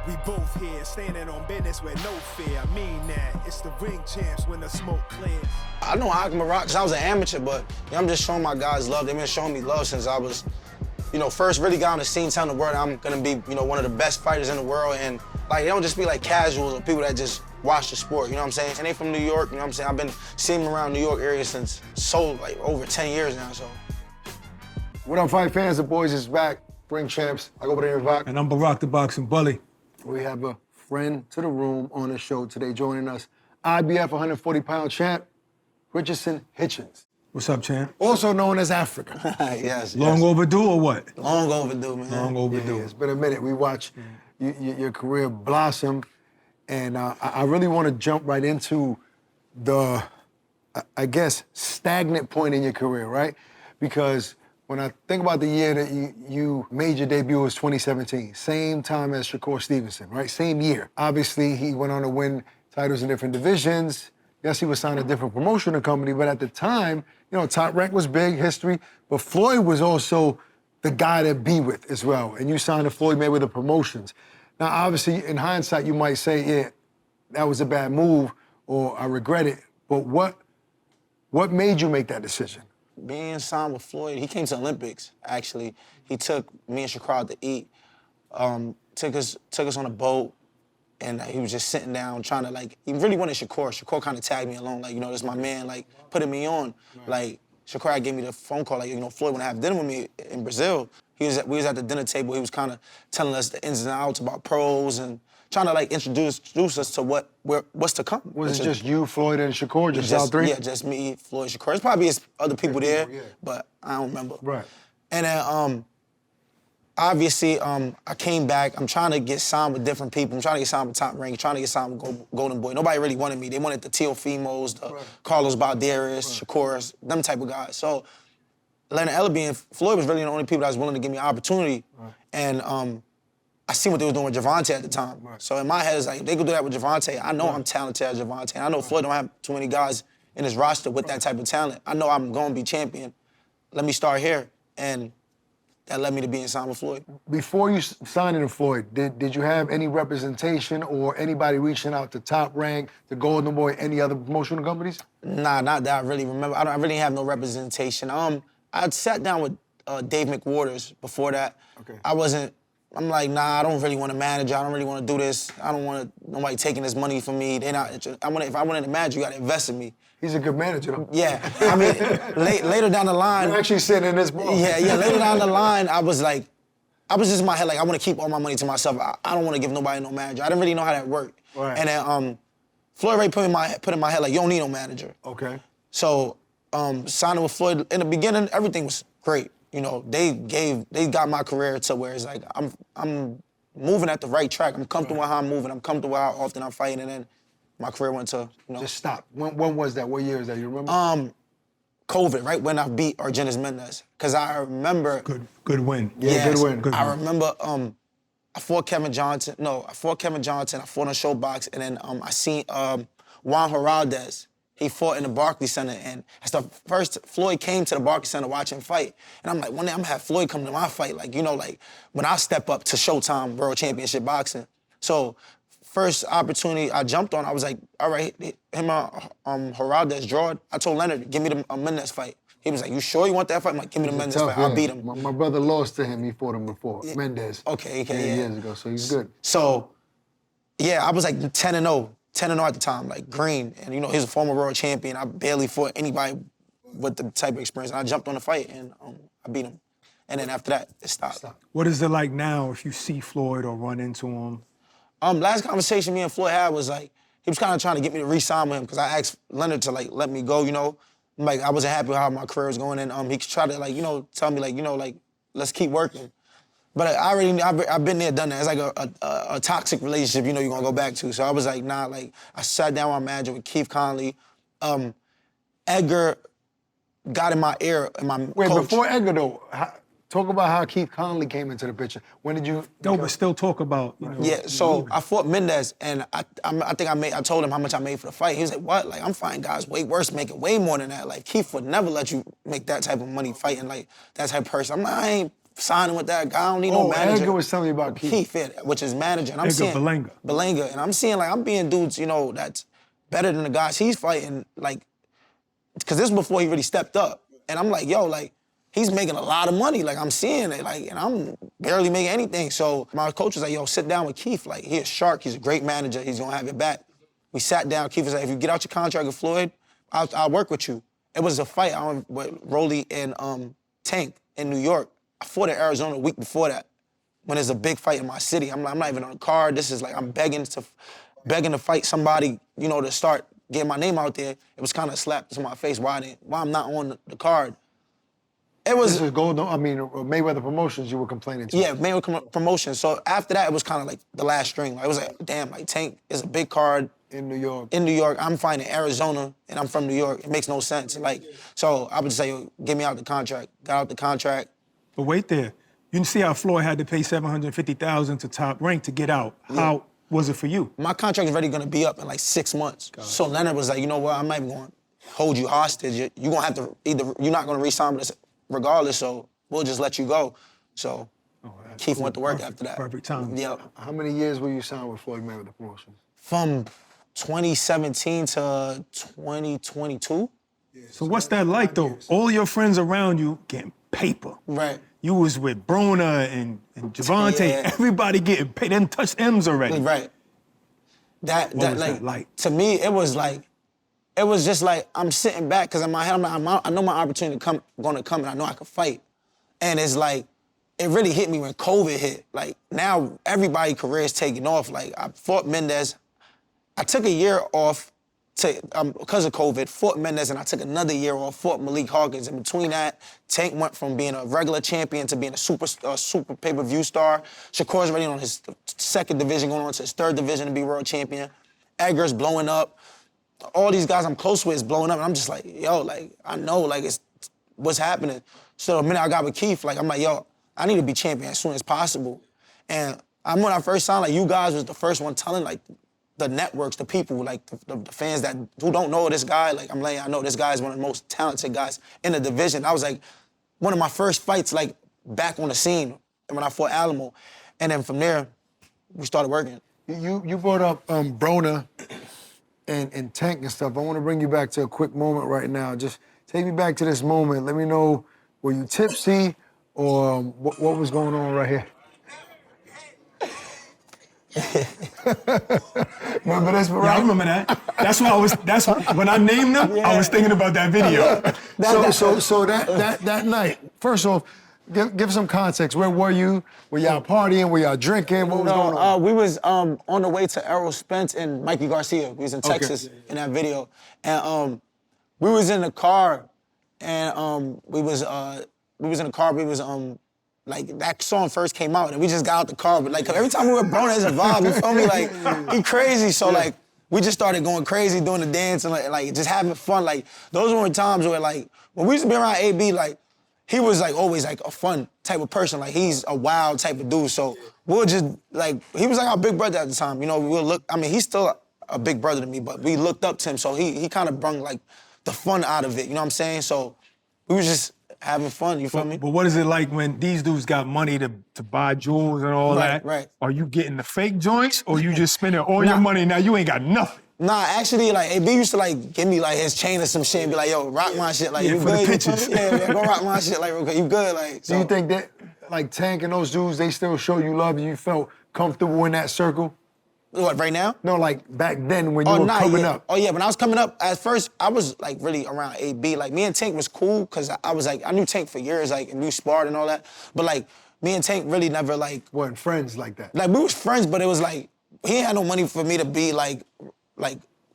We both here, standing on business with no fear. I mean that. It's the ring champs when the smoke clears. I know I can Barak because I was an amateur, but I'm just showing my guys love. They've been showing me love since I was, first really got on the scene telling the world I'm gonna be, one of the best fighters in the world. And they don't just be like casuals or people that just watch the sport, you know what I'm saying? And they from New York, you know what I'm saying? I've been seeing them around New York area since over 10 years now, so. What up, fight fans? The boys is back. Ring champs. I go by the name of Barak. And I'm Barak the Boxing Bully. We have a friend to the room on the show today joining us. IBF 140-pound champ, Richardson Hitchins. What's up, champ? Also known as Africa. Yes. Long overdue or what? Long overdue, man. Long overdue. Yeah, it's been a minute. We watched your career blossom, and I really want to jump right into the, I guess, stagnant point in your career, right? Because when I think about the year that you made your debut, was 2017. Same time as Shakur Stevenson, right? Same year. Obviously, he went on to win titles in different divisions. Yes, he was signed a different promotional company, but at the time, Top Rank was big, history, but Floyd was also the guy to be with as well. And you signed to Floyd Mayweather Promotions. Now, obviously, in hindsight, you might say, yeah, that was a bad move, or I regret it. But what made you make that decision? Being signed with Floyd, he came to Olympics, actually. He took me and Shakur out to eat, took us on a boat, and he was just sitting down trying to, he really wanted Shakur. Shakur kind of tagged me along, this is my man, putting me on. Shakur gave me the phone call, Floyd want to have dinner with me in Brazil. We was at the dinner table, he was kind of telling us the ins and outs about pros and trying to introduce us to what's to come. Was it just you, Floyd, and Shakur, just all three? Yeah, just me, Floyd, Shakur. There's probably other people there, but I don't remember. Right. And then obviously I came back. I'm trying to get signed with different people. I'm trying to get signed with Top Rank, trying to get signed with Golden Boy. Nobody really wanted me. They wanted the Teofimos, the Carlos Balderas, Shakurs, them type of guys. So Leonard Ellaby and Floyd was really the only people that was willing to give me an opportunity. And I seen what they were doing with Gervonta at the time. So in my head, it's if they could do that with Gervonta, I know I'm talented as Gervonta. And I know Floyd don't have too many guys in his roster with that type of talent. I know I'm going to be champion. Let me start here. And that led me to being signed with Floyd. Before you signed to Floyd, did you have any representation or anybody reaching out to Top Rank, to Golden Boy, any other promotional companies? Nah, not that I really remember. I really have no representation. I'd sat down with Dave McWaters before that. Okay. I'm like, nah, I don't really want to manage. I don't really want to do this. I don't want nobody taking this money from me. If I wanted to manage, you got to invest in me. He's a good manager, though. Yeah. I mean, later down the line. You're actually sitting in this ball. Yeah, later down the line, I was just in my head, I want to keep all my money to myself. I don't want to give nobody no manager. I didn't really know how that worked. Right. And then Floyd Ray put in my head, you don't need no manager. Okay. So signing with Floyd, in the beginning, everything was great. They got my career to where it's I'm moving at the right track. I'm comfortable with how I'm moving. I'm comfortable with how often I'm fighting, and then my career went to, Just stop. When was that? What year is that? You remember? COVID, right when I beat Adrien Mendes. Because I remember... Good win. Yeah, good win. I remember I fought Kevin Johnson. I fought on Showbox, and then I seen Juan Heraldez. He fought in the Barclays Center, and that's the first Floyd came to the Barclays Center to watch him fight. And I'm like, one day I'm gonna have Floyd come to my fight, when I step up to Showtime World Championship Boxing. So first opportunity I jumped on, I was like, all right, him and Heraldez drawed. I told Leonard, give me the Mendes fight. He was like, you sure you want that fight? I'm like, give me the Mendes fight, I'll beat him. My brother lost to him, he fought him before, Mendes. Okay, years ago, so he's good. So, yeah, I was like 10-0. 10-0 at the time, green. And, he was a former world champion. I barely fought anybody with the type of experience. And I jumped on the fight, and I beat him. And then after that, it stopped. What is it like now if you see Floyd or run into him? Last conversation me and Floyd had was, he was kind of trying to get me to re-sign with him because I asked Leonard to, let me go, I wasn't happy with how my career was going. And he tried to, tell me, let's keep working. But I've been there, done that. It's a toxic relationship, you're gonna go back to. So I was like, nah, I sat down with my manager, with Keith Conley. Edgar got in my ear, and my Wait, coach. Before Edgar, though, talk about how Keith Conley came into the picture. When did you... No, but still talk about, Yeah, so I fought Mendes, and I told him how much I made for the fight. He was like, what? I'm fighting guys way worse, making way more than that. Keith would never let you make that type of money fighting, that type of person. I'm like, signing with that guy. I don't need no manager. Edgar was telling me about Keith. Yeah, which is manager. And I'm Edgar seeing Berlanga. Berlanga. And I'm seeing, like, I'm being dudes, you know, that's better than the guys he's fighting, like, because this is before he really stepped up. And I'm like, yo, like, he's making a lot of money. Like, I'm seeing it, like, and I'm barely making anything. So my coach was like, yo, sit down with Keith. Like, he's a shark. He's a great manager. He's gonna have your back. We sat down. Keith was like, if you get out your contract with Floyd, I'll work with you. It was a fight with Rolly and Tank in New York. I fought in Arizona a week before that, when there's a big fight in my city. I'm not even on the card. This is like, I'm begging to fight somebody, you know, to start getting my name out there. It was kind of a slap to my face why I'm not on the card. It was... This is Mayweather Promotions you were complaining to. Yeah, Mayweather Promotions. So after that, it was kind of like the last string. Like, it was like, damn, like, Tank is a big card. In New York. In New York. I'm fighting in Arizona, and I'm from New York. It makes no sense. Like, so I would say, yo, get me out the contract. Got out the contract. But wait there. You can see how Floyd had to pay $750,000 to Top Rank to get out. Yeah. How was it for you? My contract is already gonna be up in like 6 months. So Leonard was like, you know what, I'm not even gonna hold you hostage. You're gonna have to you're not gonna re-sign with us regardless, so we'll just let you go. So Keith went to work after that. Perfect time. Yeah. How many years were you signed with Floyd Mayweather Promotions? From 2017 to 2022. So what's that like, though? All your friends around you getting paper. Right. You was with Broner and Gervonta. Yeah. Everybody getting paid. They done touched M's already. Right. What was that like? To me, it was just like, I'm sitting back, because in my head, I know my opportunity gonna come, and I know I can fight. And it's like, it really hit me when COVID hit. Like, now everybody's career is taking off. Like, I fought Mendez. I took a year off because of COVID, fought Mendez, and I took another year off, fought Malik Hawkins. In between that, Tank went from being a regular champion to being a super pay-per-view star. Shakur's already on his second division, going on to his third division to be world champion. Edgar's blowing up. All these guys I'm close with is blowing up, and I'm just like, yo, like, I know, like, it's what's happening. So the minute I got with Keith, like, I'm like, yo, I need to be champion as soon as possible. And when I first signed, like, you guys was the first one telling, like, the networks, the people, like the fans who don't know this guy, like, I'm like, I know this guy is one of the most talented guys in the division. I was like, one of my first fights, like, back on the scene when I fought Alamo. And then from there, we started working. You brought up Broner and Tank and stuff. I want to bring you back to a quick moment right now. Just take me back to this moment. Let me know, were you tipsy or what was going on right here? Remember this, Barak? Yeah, I remember that. That's when I named them, I was thinking about that video. So that night, first off, give some context. Where were you? Were y'all partying? Were y'all drinking? What was going on? We was on the way to Errol Spence and Mikey Garcia. We was in Texas in that video. And we was in the car, and we was in the car, like, that song first came out, and we just got out the car. But, like, 'cause every time we were Broner, there's a vibe, you feel me? Like, he crazy. So, like, we just started going crazy, doing the dance, and, like just having fun. Like, those were times where, like, when we used to be around AB, like, he was, like, always, like, a fun type of person. Like, he's a wild type of dude. So we'll just, like, he was, like, our big brother at the time. You know, he's still a big brother to me, but we looked up to him. So he kind of brought, like, the fun out of it. You know what I'm saying? So we was just having fun, you feel me? But what is it like when these dudes got money to buy jewels and all that? Right. Are you getting the fake joints, or you just spending all your money, now you ain't got nothing? Nah, actually, like, AB used to, like, give me, like, his chain or some shit and be like, yo, rock my shit, like, you for good? the pictures. Yeah, go rock my shit, like, real quick. You good? Like, Do you think that, like, Tank and those dudes, they still show you love and you felt comfortable in that circle? What, right now? No, like, back then when you were coming up. Oh, yeah, when I was coming up, at first, I was, like, really around AB. Like, me and Tank was cool, because I was, like, I knew Tank for years, like, and we sparred and all that. But, like, me and Tank really never, like... Weren't friends like that? Like, we was friends, but it was, like, he ain't had no money for me to be, like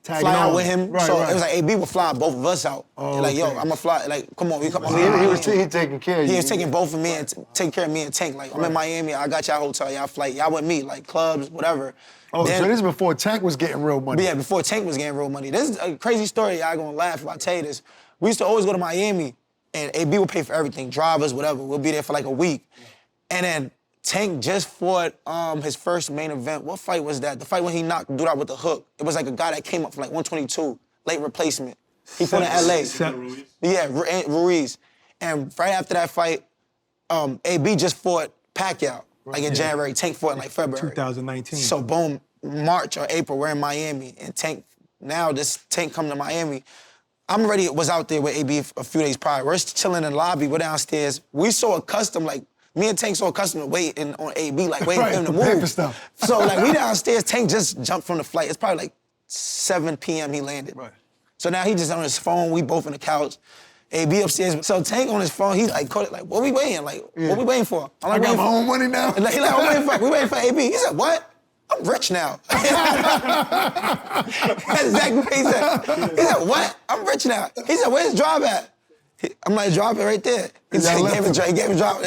Tagging fly out on. with him. Right, so right. it was like AB would fly both of us out. Oh, and like, yo, okay. I'm gonna fly, like, come on, we come on. He was taking care of you. He was taking both of me and taking care of me and Tank. Like, I'm in Miami, I got y'all hotel, y'all flight, y'all with me, like, clubs, whatever. Oh, so this is before Tank was getting real money. But yeah, before Tank was getting real money. This is a crazy story, y'all gonna laugh if I tell you this. We used to always go to Miami, and AB would pay for everything, drivers, whatever. We'll be there for like a week. And then Tank just fought his first main event. What fight was that? The fight when he knocked dude out with the hook. It was like a guy that came up from like 122, late replacement. He fought in LA. Yeah, Ruiz. And right after that fight, AB just fought Pacquiao, like in January. Tank fought in like February. 2019. So boom, March or April, we're in Miami, and this Tank come to Miami. I'm already was out there with AB a few days prior. We're chilling in the lobby, we're downstairs. We so accustomed, like, me and Tank so accustomed to waiting on AB, like waiting for him to move. Stuff. So like we downstairs, Tank just jumped from the flight. It's probably like 7 p.m. he landed. Right. So now he just on his phone, we both on the couch. AB upstairs. So Tank on his phone, he like caught it like, what we waiting? Like, what we waiting for? I'm like, I got my own money now. Like, he like, we waiting for AB. He said, what? I'm rich now. That's exactly what he said. He said, what? I'm rich now. He said, where's Drive at? I'm like, drop it right there. He said, he gave me drop.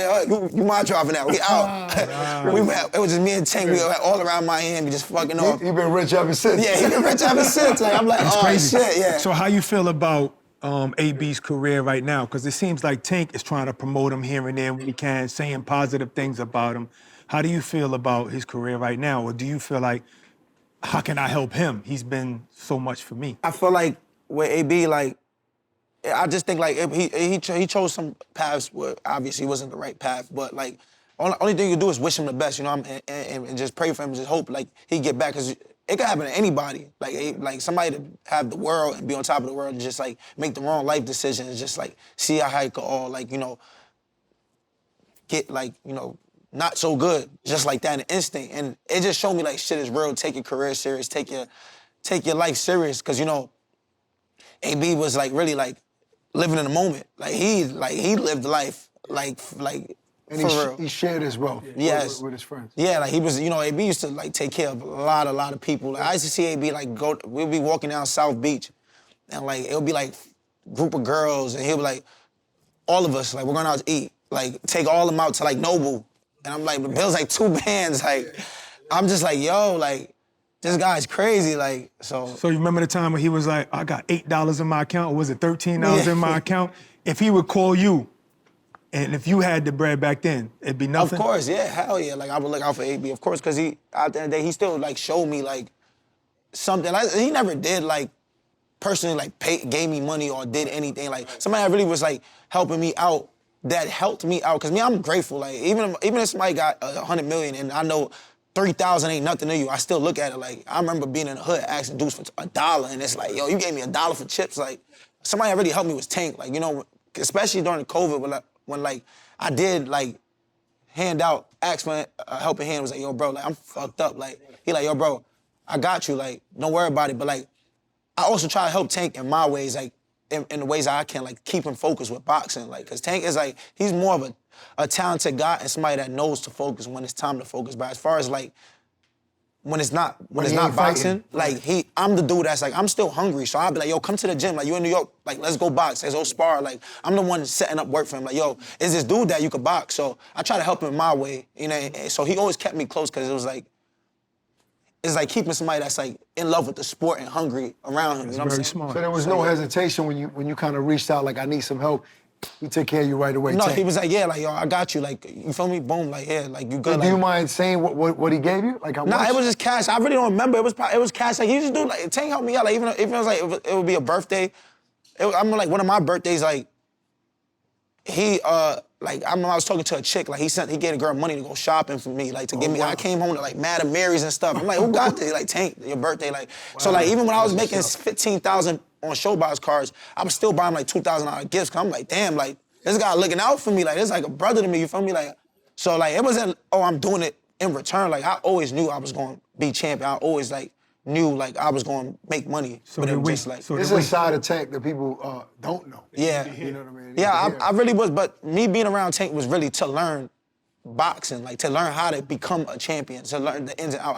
You mind dropping that? We out. We went, it was just me and Tank. We were all around Miami just fucking off. He been rich ever since. Yeah, he been rich ever since. Like, I'm like, Crazy. Shit, yeah. So how you feel about AB's career right now? Because it seems like Tank is trying to promote him here and there when he can, saying positive things about him. How do you feel about his career right now? Or do you feel like, how can I help him? He's been so much for me. I feel like with AB, like, I just think like he chose some paths where obviously wasn't the right path, but like only thing you do is wish him the best, you know, and just pray for him, just hope like he get back, because it could happen to anybody. Like somebody to have the world and be on top of the world and just like make the wrong life decisions, just like see how it could all like, you know, get like, you know, not so good, just like that, an instinct. And it just showed me like shit is real. Take your career serious, take your life serious, because you know, AB was like really like living in the moment. Like he lived life like And for real. he shared his wealth with his friends. Yeah, like he was, you know, AB used to like take care of a lot of people. Like, I used to see AB like we'd be walking down South Beach, and like it would be like group of girls, and he'll be like, all of us, like we're going out to eat, like take all of them out to like Noble, and I'm like, the bill's like 2 bands, like I'm just like, yo, like this guy's crazy, like, so. So you remember the time when he was like, I got $8 in my account, or was it $13 in my account? If he would call you, and if you had the bread back then, it'd be nothing? Of course, yeah, hell yeah. Like, I would look out for AB, of course, because he, at the end of the day, he still, like, showed me, like, something. Like, he never did, like, personally, like, gave me money or did anything. Like, somebody that really was, like, helping me out, that helped me out. Because, me, I'm grateful. Like, even if somebody got $100 million and I know 3,000 ain't nothing to you, I still look at it like, I remember being in the hood asking dudes for $1, and it's like, yo, you gave me $1 for chips. Like, somebody that really helped me was Tank. Like, you know, especially during COVID, when like, I did, like, hand out, ask for a helping hand, was like, yo, bro, like, I'm fucked up. Like, he like, yo, bro, I got you. Like, don't worry about it. But, like, I also try to help Tank in my ways, like, in the ways I can, like, keep him focused with boxing. Like, because Tank is, like, he's more of a talented guy and somebody that knows to focus when it's time to focus. But as far as, like, when it's not boxing, like, I'm the dude that's like, I'm still hungry, so I'll be like, yo, come to the gym. Like, you in New York, like, let's go box, let's go spar. Like, I'm the one setting up work for him. Like, yo, is this dude that you could box? So I try to help him my way, you know, and so he always kept me close, because it was like, it's like keeping somebody that's like in love with the sport and hungry around him. You know what I'm saying? Smart. So there was no hesitation when you kind of reached out, like, I need some help. He took care of you right away. No, Tank. he was like, yeah, like, yo, I got you. Like, you feel me? Boom, like, yeah, like, you good. Do you mind saying what he gave you? Like, how much? Nah, it was just cash. I really don't remember. It was cash. Like, he just do, like, Tank helped me out. Like, even if it was like, it would be a birthday. I'm like, one of my birthdays, like, he, like, I remember I was talking to a chick, like, he gave a girl money to go shopping for me, like, to give me, wow. I came home to, like, Madame Mary's and stuff. I'm like, who got this? Like, Tank, your birthday, like. Wow. So, like, even when I was making $15,000 on showbox cards, I was still buying, like, $2,000 gifts, because I'm like, damn, like, this guy looking out for me, like, this like a brother to me, you feel me? Like, so, like, it wasn't, oh, I'm doing it in return. Like, I always knew I was going to be champion. I always, like, knew, like, I was going to make money. So it just, like, This is a side of Tank that people don't know. Yeah. You know what I mean? Yeah, I really was, but me being around Tank was really to learn boxing, like, to learn how to become a champion, to learn the ins and outs.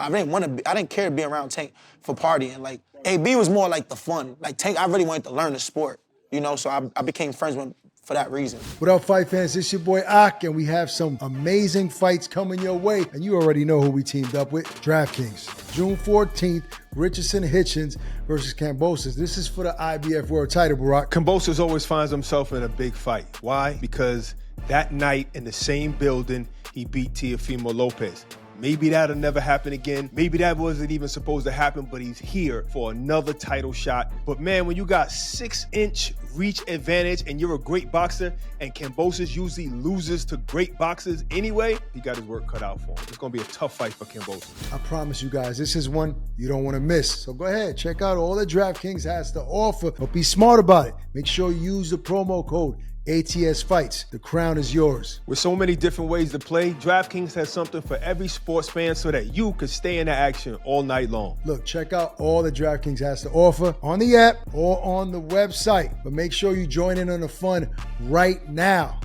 I didn't care to be around Tank for partying. Like, AB was more like the fun. Like, Tank, I really wanted to learn the sport, you know, so I became friends with him for that reason. What up, fight fans? It's your boy Ak, and we have some amazing fights coming your way. And you already know who we teamed up with, DraftKings. June 14th, Richardson Hitchins versus Kambosos. This is for the IBF World title, Barak. Kambosos always finds himself in a big fight. Why? Because that night in the same building, he beat Teofimo Lopez. Maybe that'll never happen again. Maybe that wasn't even supposed to happen, but he's here for another title shot. But man, when you got 6-inch reach advantage and you're a great boxer, and Kambosos usually loses to great boxers anyway, he got his work cut out for him. It's gonna be a tough fight for Kambosos. I promise you guys, this is one you don't want to miss. So go ahead, check out all that DraftKings has to offer, but be smart about it. Make sure you use the promo code ATS Fights. The crown is yours. With so many different ways to play, DraftKings has something for every sports fan so that you can stay in the action all night long. Look, check out all that DraftKings has to offer on the app or on the website. But make sure you join in on the fun right now.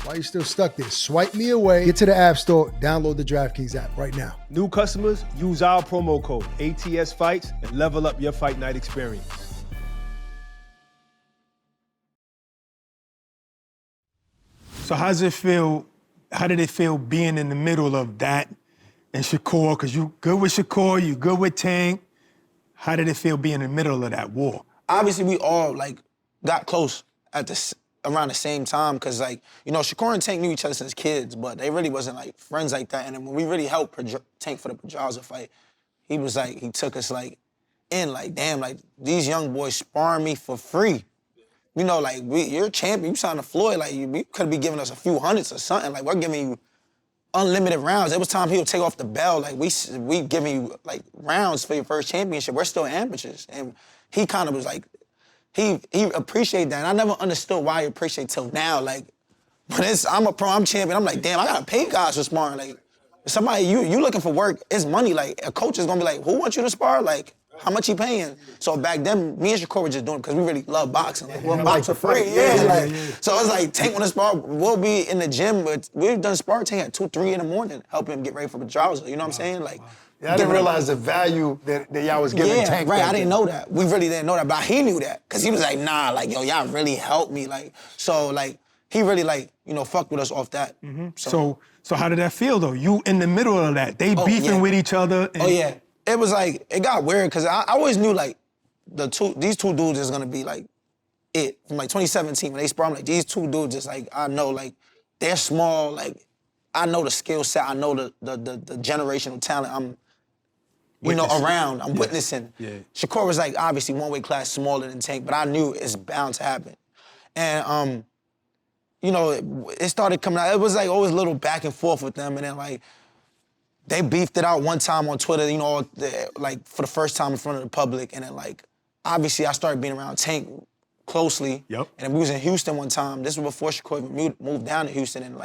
Why are you still stuck there? Swipe me away. Get to the App Store. Download the DraftKings app right now. New customers, use our promo code ATS Fights and level up your fight night experience. So how did it feel being in the middle of that and Shakur? Because you good with Shakur, you good with Tank. How did it feel being in the middle of that war? Obviously, we all got close around the same time because Shakur and Tank knew each other since kids, but they really wasn't friends like that. And then when we really helped Tank for the Pedraza fight, he took us damn, these young boys sparring me for free. You're a champion. You signed to Floyd. You could be giving us a few hundreds or something. We're giving you unlimited rounds. It was time he would take off the bell. We giving you rounds for your first championship. We're still amateurs, and he kind of was he appreciated that. And I never understood why he appreciated till now. When I'm a pro, I'm champion. I'm like, damn, I gotta pay guys for sparring. Somebody you looking for work, it's money. A coach is gonna be who wants you to spar? How much he paying? So back then, me and Shakur were just doing it because we really love boxing. We'll box for free, So it's Tank on the spar, we'll be in the gym, but we've done spar Tank at 2, 3 in the morning, helping him get ready for the Pedraza. You know what I'm saying? I didn't realize the value that y'all was giving Tank. Right, I didn't know that. We really didn't know that, but he knew that. Because he was nah, yo, y'all really helped me. He really, fucked with us off that. Mm-hmm. So how did that feel, though? You in the middle of that. They beefing with each other. And It was it got weird because I always knew these two dudes is gonna be it. From 2017 when they spar, I'm these two dudes is I know they're small, I know the skill set, I know the generational talent I'm around, I'm witnessing. Yeah. Shakur was obviously one weight class smaller than Tank, but I knew it's bound to happen. And it started coming out, it was always a little back and forth with them, and then they beefed it out one time on Twitter, for the first time in front of the public. And then, obviously, I started being around Tank closely. Yep. And then we was in Houston one time. This was before Shakur even moved down to Houston. And,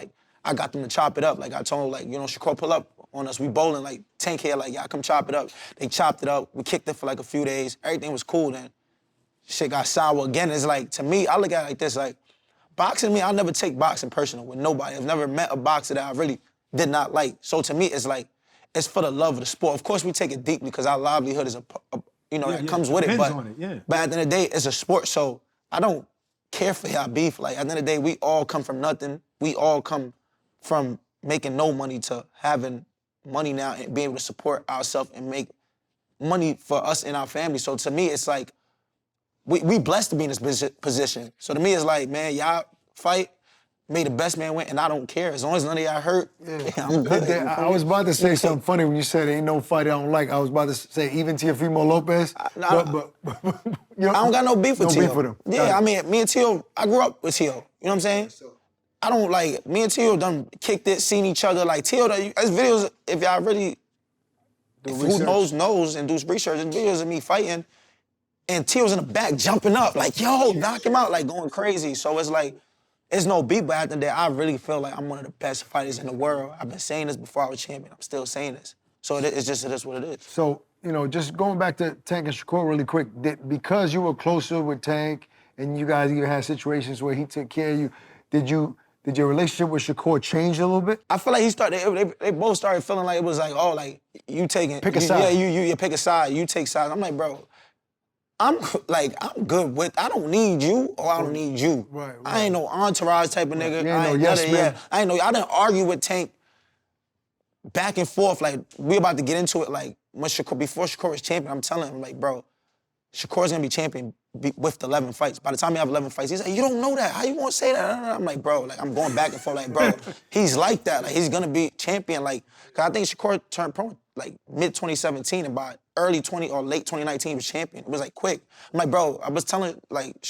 I got them to chop it up. I told them, Shakur, pull up on us. We bowling, Tank here, y'all come chop it up. They chopped it up. We kicked it for, a few days. Everything was cool then. Shit got sour again. It's to me, I look at it like this, boxing me, I'll never take boxing personal with nobody. I've never met a boxer that I really did not like. So to me, it's it's for the love of the sport. Of course, we take it deeply because our livelihood is that comes with it. But at the end of the day, it's a sport, so I don't care for y'all beef. At the end of the day, we all come from nothing. We all come from making no money to having money now and being able to support ourselves and make money for us and our family. So to me, it's we blessed to be in this position. So to me, it's man, y'all fight. May the best man win, and I don't care. As long as none of y'all hurt, I'm good. I was about to say something funny when you said ain't no fight I don't like. I was about to say even Teofimo Lopez. I don't got no beef with Teo. No beef with him. Yeah, me and Teo, I grew up with Teo. You know what I'm saying? I don't me and Teo done kicked it, seen each other. Teo, there's videos, if y'all really, who knows, and do research, there's videos of me fighting, and Teo's in the back jumping up, yo, knock him out, going crazy. So it's it's no beef, but after that, I really feel I'm one of the best fighters in the world. I've been saying this before I was champion. I'm still saying this. So it is what it is. So, just going back to Tank and Shakur really quick, because you were closer with Tank and you guys even had situations where he took care of you, did your relationship with Shakur change a little bit? I feel they both started feeling it was you taking. Pick a side. Yeah, you pick a side, you take sides. I'm bro, I'm good with, I don't need you or I don't need you. Right. I ain't no entourage type of nigga. I didn't argue with Tank back and forth. We about to get into it. Before Shakur was champion, I'm telling him, bro, Shakur's gonna be champion with 11 fights. By the time you have 11 fights, he's like, you don't know that. How you gonna say that? I'm like, bro, like I'm going back and forth. Like, bro, he's like that. Like he's gonna be champion. Like, cause I think Shakur turned pro like mid 2017, and by early 20 or late 2019 he was champion. It was like quick. I'm like, bro, I was telling like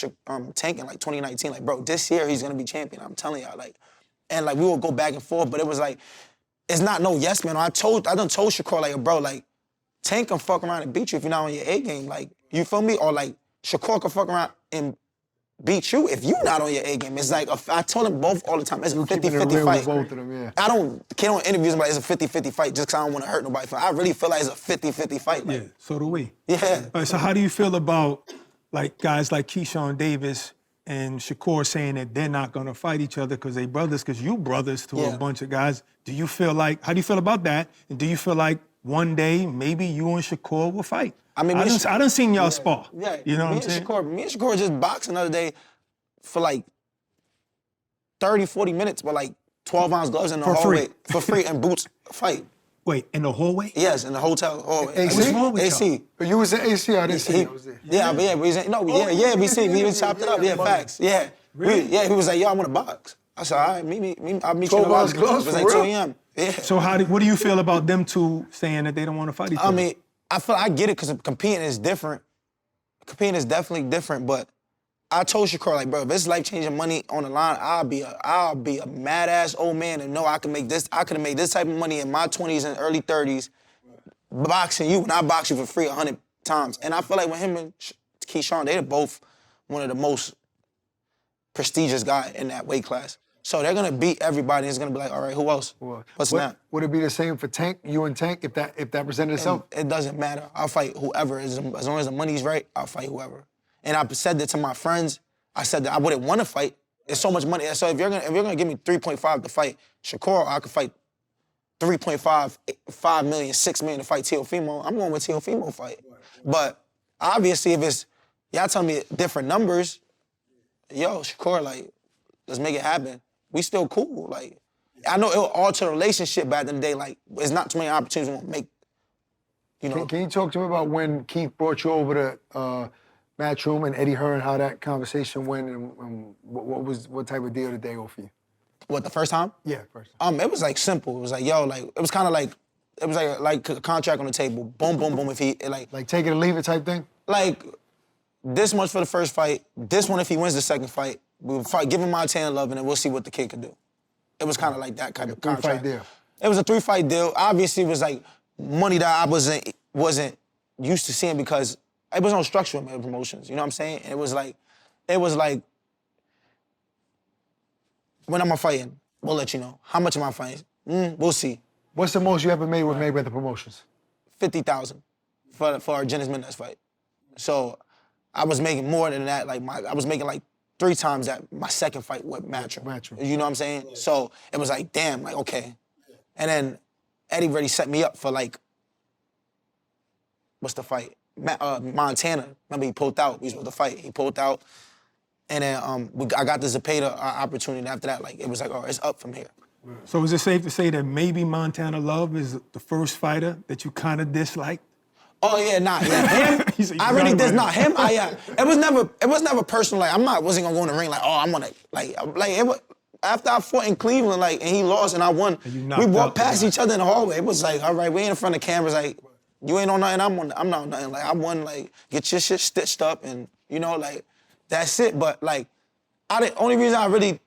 Tank in like 2019, like, bro, this year he's gonna be champion. I'm telling y'all, like, and like we would go back and forth, but it was like, it's not no yes man. I done told Shakur like, bro, like, Tank can fuck around and beat you if you're not on your A game. Like, you feel me? Or like, Shakur can fuck around and beat you if you're not on your A game. It's like, I told them both all the time, it's a 50-50 fight. Both of them, yeah. I can't on interviews about it's a 50-50 fight just because I don't want to hurt nobody. I really feel like it's a 50-50 fight. Like, Yeah, so do we. Yeah. All right, so how do you feel about like guys like Keyshawn Davis and Shakur saying that they're not gonna fight each other because they brothers, because you brothers to a bunch of guys? Do you feel like, how do you feel about that? And do you feel like one day maybe you and Shakur will fight? I mean, I done seen y'all spar. Yeah, you know what I'm saying? Me and Shakur just boxed another day for like 30, 40 minutes with like 12-ounce gloves in the hallway. For free and boots fight. Wait, in the hallway? Yes, in the hotel hallway. AC? What's wrong with AC. y'all? But you was in AC, I didn't see you. I was there. Yeah, but we was in, we even chopped it up. Yeah, facts. Yeah. Really? He was like, yo, I want to box. I said, all right, I'll meet you in the 12 lobby. ounce gloves, It was for like 2 real? a.m. Yeah. So what do you feel about them two saying that they don't want to fight each other? I mean, I get it because competing is different. Competing is definitely different, but I told Shakur, like, bro, if it's life-changing money on the line, I'll be a mad-ass old man and know I can make this. I could have made this type of money in my 20s and early 30s boxing you when I box you for free 100 times. And I feel like with him and Keyshawn, they're both one of the most prestigious guys in that weight class. So they're gonna beat everybody and it's gonna be like, all right, who else? What's that? Would it be the same for Tank, you and Tank, if that presented itself? It doesn't matter. I'll fight whoever. As long as the money's right, I'll fight whoever. And I said that to my friends. I said that I wouldn't want to fight. It's so much money. So if you're gonna give me 3.5 to fight Shakur, I could fight 3.5, 5 million, 6 million to fight Teofimo. I'm going with Teofimo fight. But obviously, if it's y'all telling me different numbers, yo, Shakur, like, let's make it happen. We still cool. Like, I know it'll alter the relationship back in the day. Like, there's not too many opportunities we won't make. You know. Can you talk to me about when Keith brought you over to Matchroom and Eddie Hearn, how that conversation went, and what type of deal did they offer you? What, the first time? Yeah, first time. It was like simple. It was like, yo, like, it was kind of like, it was like a contract on the table. Boom, boom, boom. If he like take it or leave it type thing. Like, this much for the first fight. This one if he wins the second fight. We'll fight, give him Montana love, and then we'll see what the kid can do. It was kind of like that kind of contract. 3-fight deal. It was a 3-fight deal. Obviously, it was like money that I wasn't used to seeing because it was on structure with Mayweather Promotions. You know what I'm saying? And it was like, when am I fighting? We'll let you know. How much am I fighting? We'll see. What's the most you ever made with Mayweather Promotions? 50,000 for our Jennings Mendez fight. So I was making more than that. Like I was making like 3 times that my second fight with Matchroom. You know what I'm saying? So it was like, damn, like, okay. And then Eddie already set me up for like, what's the fight? Montana. Remember he pulled out. We was supposed to fight. He pulled out. And then I got the Zepeda opportunity. And after that, like, it was like, oh, it's up from here. So is it safe to say that maybe Montana Love is the first fighter that you kind of disliked? Oh yeah, nah, yeah. Him, I really did not him. It was never personal. Like wasn't gonna go in the ring like, oh, I'm gonna like it was. After I fought in Cleveland, like, and he lost and I won, we walked past each other in the hallway. It was like, all right, we ain't in front of cameras. Like, you ain't on nothing. I'm not on nothing. Like, I won. Like, get your shit stitched up and you know, like, that's it. But like, only reason I really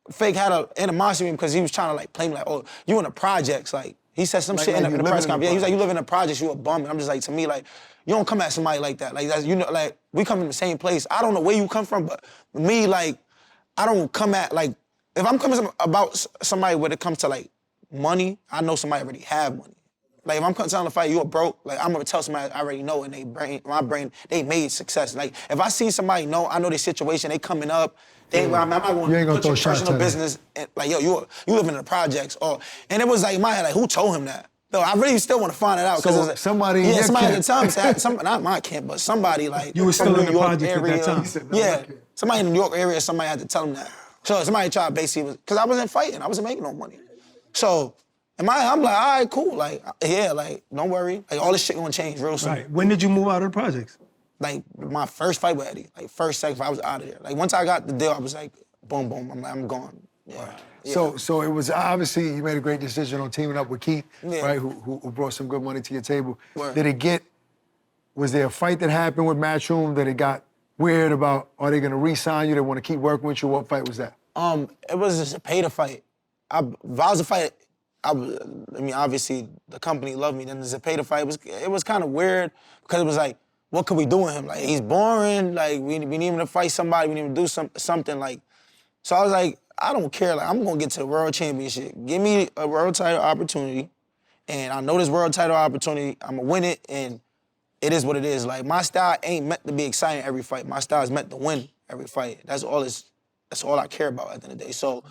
fake had an animosity with him because he was trying to like play me like, oh, you in the projects, like. He said some shit in the press conference. Yeah, he was like, you live in the projects, you a bum. And I'm just like, to me, like, you don't come at somebody like that. Like, that's, you know, like, we come from the same place. I don't know where you come from, but me, like, I don't come at, like, if I'm coming about somebody when it comes to, like, money, I know somebody already have money. Like, if I'm telling the fight, you a broke, like, I'm gonna tell somebody I already know in my brain, they made success. Like, if I see somebody I know their situation, they coming up, I'm not gonna put your personal business, and, like, yo, you live in the projects, and it was like in my head, like, who told him that? Though I really still want to find it out. So like, somebody in somebody your at the time, not my camp, but somebody like you were still in the New York projects area. at that time. Yeah, somebody in the New York area, somebody had to tell him that. So somebody tried to basically, because I wasn't fighting, I wasn't making no money. So in my head, I'm like, all right, cool, like, yeah, like, don't worry, like, all this shit gonna change real soon. Right. When did you move out of the projects? Like my first fight with Eddie, like first, second fight, I was out of there. Like once I got the deal, I was like, boom, boom, I'm gone. Yeah. So it was obviously you made a great decision on teaming up with Keith, Yeah. right? Who brought some good money to your table. Word. Was there a fight that happened with Matchroom that it got weird about? Are they gonna re-sign you? They want to keep working with you? What fight was that? It was a Zepeda fight. If I was a fight, I mean, obviously the company loved me. Then the Zepeda fight it was kind of weird because it was like, what could we do with him? Like he's boring. Like we need him to fight somebody. We need him to do something. Like, so I was like, I don't care. Like I'm gonna get to the world championship. Give me a world title opportunity, and I know this world title opportunity. I'm gonna win it, and it is what it is. Like my style ain't meant to be exciting every fight. My style is meant to win every fight. That's all I care about at the end of the day. So,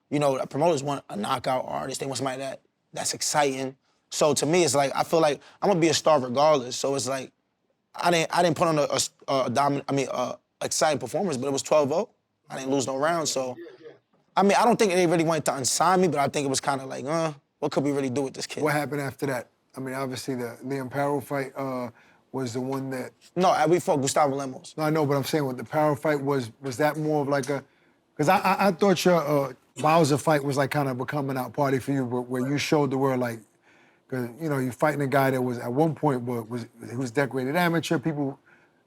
you know, the promoters want a knockout artist. They want somebody that's exciting. So to me, it's like I feel like I'm gonna be a star regardless. So it's like I didn't put on a exciting performance, but it was 12-0. I didn't lose no rounds. So I mean, I don't think they really wanted to unsign me, but I think it was kind of like, what could we really do with this kid? What happened after that? I mean, obviously the Liam Parrow fight was the one that. No, we fought Gustavo Lemos. No, I know, but I'm saying with the Parrow fight was that more of like a. Because I thought your Bowser fight was like kind of a coming out party for you, where you showed the world like, because you know you're fighting a guy that was at one point he was decorated amateur. People,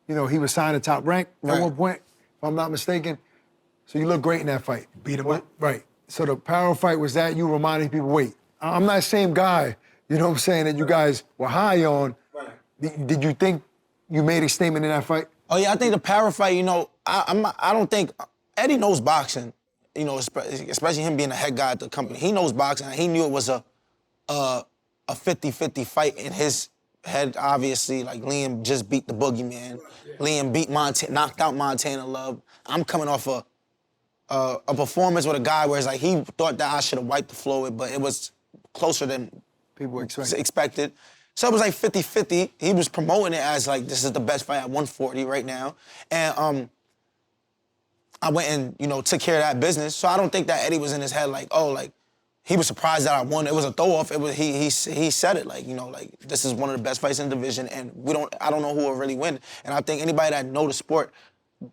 you know, he was signed to Top Rank at one point, if I'm not mistaken. So you look great in that fight. Beat him up. Right. So the Parrow fight was that you reminding people, wait, I'm not the same guy. You know what I'm saying, that you guys were high on. Right. Did you think you made a statement in that fight? Oh yeah, I think the Parrow fight, you know, I don't think, Eddie knows boxing, you know, especially him being the head guy at the company. He knows boxing, and he knew it was a 50-50 fight in his head, obviously. Like, Liam just beat the boogeyman. Liam beat knocked out Montana Love. I'm coming off a performance with a guy where it's like he thought that I should have wiped the floor with, but it was closer than people expected. So it was like 50-50. He was promoting it as like, this is the best fight at 140 right now. And I went and, you know, took care of that business. So I don't think that Eddie was in his head like, oh, like, he was surprised that I won. It was a throw-off. It was he said it, like, you know, like, this is one of the best fights in the division, and I don't know who will really win. And I think anybody that know the sport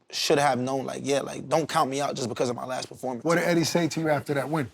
should have known, like, yeah, like, don't count me out just because of my last performance. What did Eddie say to you after that win?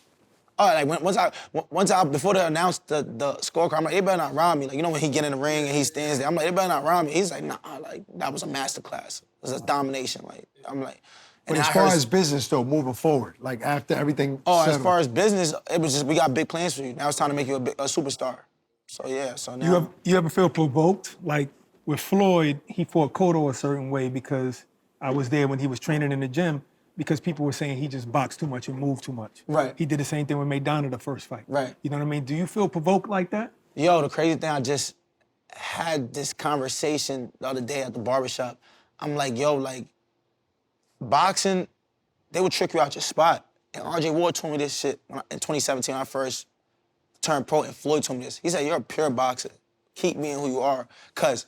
Oh, like, once I before they announced the scorecard, I'm like, they better not rob me. Like, you know when he get in the ring and he stands there, I'm like, they better not rob me. He's like, nah, like, that was a masterclass. It was a domination. Like, I'm like, But as far as business, though, moving forward, like after everything settled. As far as business, it was just, we got big plans for you. Now it's time to make you a superstar. So, yeah, so now... You ever feel provoked? Like, with Floyd, he fought Cotto a certain way because I was there when he was training in the gym, because people were saying he just boxed too much and moved too much. Right. He did the same thing with Maidana the first fight. Right. You know what I mean? Do you feel provoked like that? Yo, the crazy thing, I just had this conversation the other day at the barbershop. I'm like, yo, like, boxing, they would trick you out your spot. And RJ Ward told me this shit in 2017 when I first turned pro, and Floyd told me this. He said, you're a pure boxer. Keep being who you are. Because